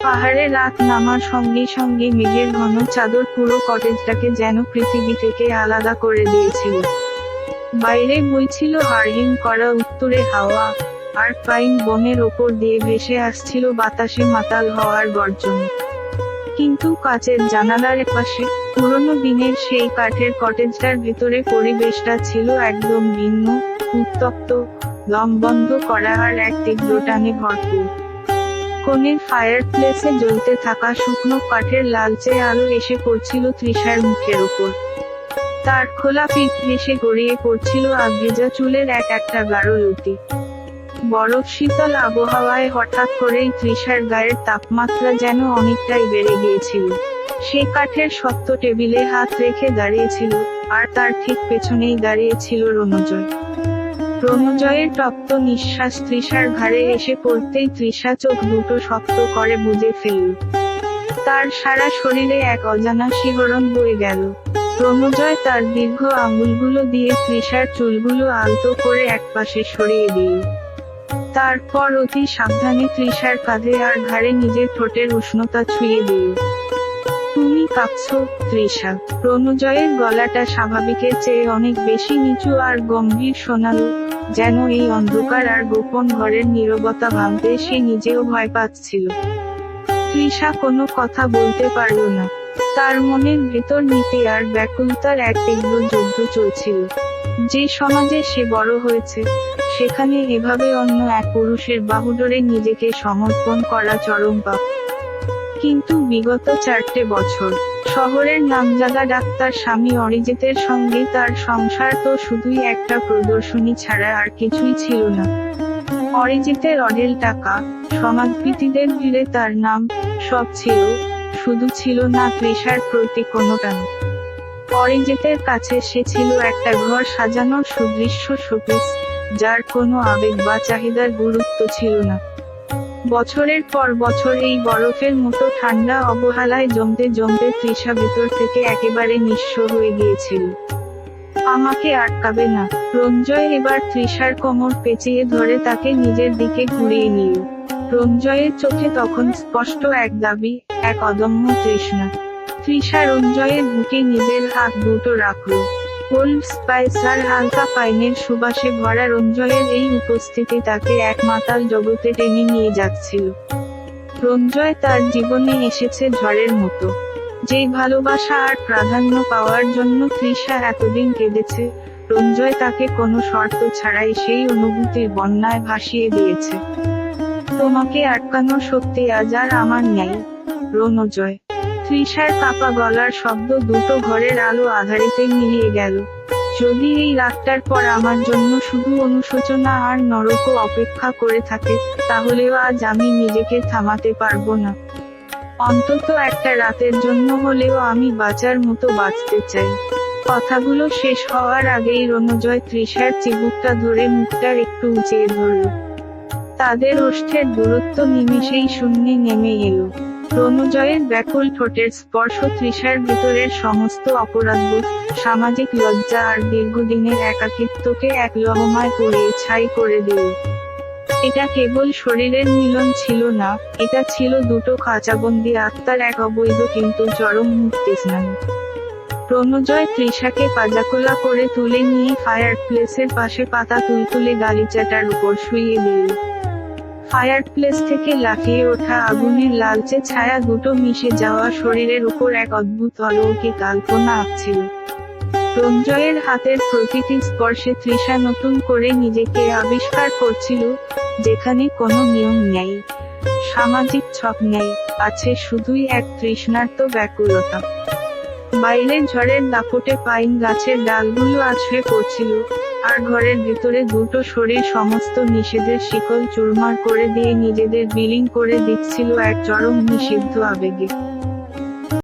পাহাড়ে রাত নামার সঙ্গে সঙ্গে মেঘের ঘন চাদর পুরো কটেজটাকে যেন পৃথিবী থেকে আলাদা করে দিয়েছিল। বাইরে বইছিল হাড়হিম করা উত্তরে হাওয়া, আর পাইন বনের ওপর দিয়ে ভেসে আসছিল বাতাসে মাতাল হওয়ার গর্জন। কিন্তু কাচের জানালার পাশে পুরনো দিনের সেই কাঠের কটেজটার ভেতরে পরিবেশটা ছিল একদম ভিন্ন, উত্তপ্ত, দম বন্ধ করা আর এক তীব্র টানে ভরপুর। কোণের ফায়ার প্লেসে জ্বলতে থাকা শুকনো কাঠের লালচে আলো এসে পড়ছিল তৃষার মুখের ওপর। তার খোলা পিঠ ভেসে গড়িয়ে পড়ছিল আভেজা চুলের এক একটা গাঢ় লুটি। বরফ শীতল আবহাওয়ায় হঠাৎ করেই তৃষার গায়ের তাপমাত্রা যেন অনেকটাই বেড়ে গিয়েছিল। সে কাঠের শক্ত টেবিলে হাত রেখে দাঁড়িয়েছিল, আর তার ঠিক পেছনেই দাঁড়িয়েছিল রণজয়। রণজয়ের তপ্ত নিঃশ্বাস তৃষার ঘাড়ে এসে পড়তেই তৃষা চোখ দুটো শক্ত করে বুজে ফেলল। তার সারা শরীরে এক অজানা শিহরণ বয়ে গেল। রণজয় তার দীর্ঘ আঙুলগুলো দিয়ে তৃষার চুলগুলো আলতো করে একপাশে সরিয়ে দিল। তারপর অতি সাবধানে তৃষার কাঁধে আর ঘাড়ে নিজের ঠোঁটের উষ্ণতা ছুঁয়ে দিল। তুমি কাঁপছো, তৃষা। রণজয়ের গলাটা স্বাভাবিকের চেয়ে অনেক বেশি নিচু আর গম্ভীর শোনালো, যেন এই অন্ধকার আর গোপন ঘরের নীরবতা ভাঙতে সে নিজেও ভয় পাচ্ছিল। তৃষা কোনো কথা বলতে পারল না। তার মনের ভেতর নীতি আর ব্যাকুলতার এক তীব্র যুদ্ধ চলছিল। যে সমাজে সে বড় হয়েছে, সেখানে এভাবে অন্য এক পুরুষের বাহুডোরে নিজেকে সমর্পণ করা চরম পাপ। কিন্তু বিগত 4টে বছর শহরের নামজাদা ডাক্তার স্বামী অরিজিতের সঙ্গে তার সংসার তো শুধুই একটা প্রদর্শনী ছাড়া আর কিছুই ছিল না। অরিজিতের অঢেল টাকা, সমাজবিদদের ভিড়ে তার নাম, সব ছিল, শুধু ছিল না তৃষার প্রতি কোনো টান। অরিজিতের কাছে সে ছিল একটা ঘর সাজানোর সুদৃশ্য শোপিস, যার কোনো আবেগ বা চাহিদার গুরুত্ব ছিল না। বছরের পর বছর এই বরফের মতো ঠান্ডা অবহেলায় জমতে জমতে তৃষা ভেতর থেকে একেবারে নিঃস্ব হয়ে গিয়েছিল। আমাকে আটকাবে না। রণজয় এবার তৃষার কোমর পেঁচিয়ে ধরে তাকে নিজের দিকে ঘুরিয়ে নিল। রণজয়ের চোখে তখন স্পষ্ট এক দাবি, এক অদম্য তৃষ্ণা। তৃষা রণজয়ের বুকে নিজের হাত দুটো রাখল। ওল্ড স্পাইস আর হালকা পাইনের সুবাসে ভরা রণজয়ের এই উপস্থিতি তাকে এক মাতাল জগতে টেনে নিয়ে যাচ্ছিল। রণজয় তার জীবনে এসেছে ঝড়ের মতো। যেই ভালোবাসা আর প্রাধান্য পাওয়ার জন্য তৃষা এতদিন কেঁদেছে, রণজয় তাকে কোনো শর্ত ছাড়াই সেই অনুভূতির বন্যায় ভাসিয়ে দিয়েছে। তোমাকে আটকানোর শক্তি আজ আর আমার নেই, রণজয়। তৃষার কাপা গলার শব্দ দুটো ঘরের আলো আধারিতে মিলিয়ে গেল। যদি এই রাতটার পর আমার জন্য শুধু অনুশোচনা আর নরকও অপেক্ষা করে থাকে, তাহলেও আজ আমি নিজেকে থামাতে পারবো না। অন্তত একটা রাতের জন্য হলেও আমি বাঁচার মতো বাঁচতে চাই। কথাগুলো শেষ হওয়ার আগেই রণজয় তৃষার চিবুকটা ধরে মুখটার একটু উঁচিয়ে ধরল। তাদের ওষ্ঠের দূরত্ব নিমেষেই শূন্যে নেমে এলো। রণজয়ের ব্যাকুল ঠোঁটের স্পর্শ তৃষার ভেতরের সমস্ত অপরাধবোধ, সামাজিক লজ্জা আর দীর্ঘদিনের একাকিত্বকে এক লহমায় পুড়িয়ে ছাই করে দিল। এটা কেবল শরীরের মিলন ছিল না, এটা ছিল দুটো খাঁচাবন্দি আত্মার এক অবৈধ কিন্তু চরম মুক্তিস্নান। রণজয় তৃষাকে পাজাকোলা করে তুলে নিয়ে ফায়ার প্লেসের পাশে পাতা তুলতুলে গালিচাটার উপর শুইয়ে দিল। ফায়ার প্লেস থেকে লাফিয়ে ওঠা আগুনের লালচে ছায়া দুটো মিশে যাওয়া শরীরের উপর এক অদ্ভুত অলৌকিক আলপনা আঁকছিল। রণজয়ের হাতের প্রতিটি স্পর্শে তৃষা নতুন করে নিজেকে আবিষ্কার করছিল, যেখানে কোনো নিয়ম নেই, সামাজিক ছক নেই, আছে শুধুই এক তৃষ্ণার্ত ব্যাকুলতা। বাইরে ঝড়ের দাপটে পাইন গাছের ডালগুলো আছড়ে পড়ছিল, আর ঘরের ভেতরে দুটো শরীর সমস্ত নিষেধের শিকল চুরমার করে দিয়ে নিজেদের বিলীন করে দিচ্ছিল এক চরম নিষিদ্ধ আবেগে।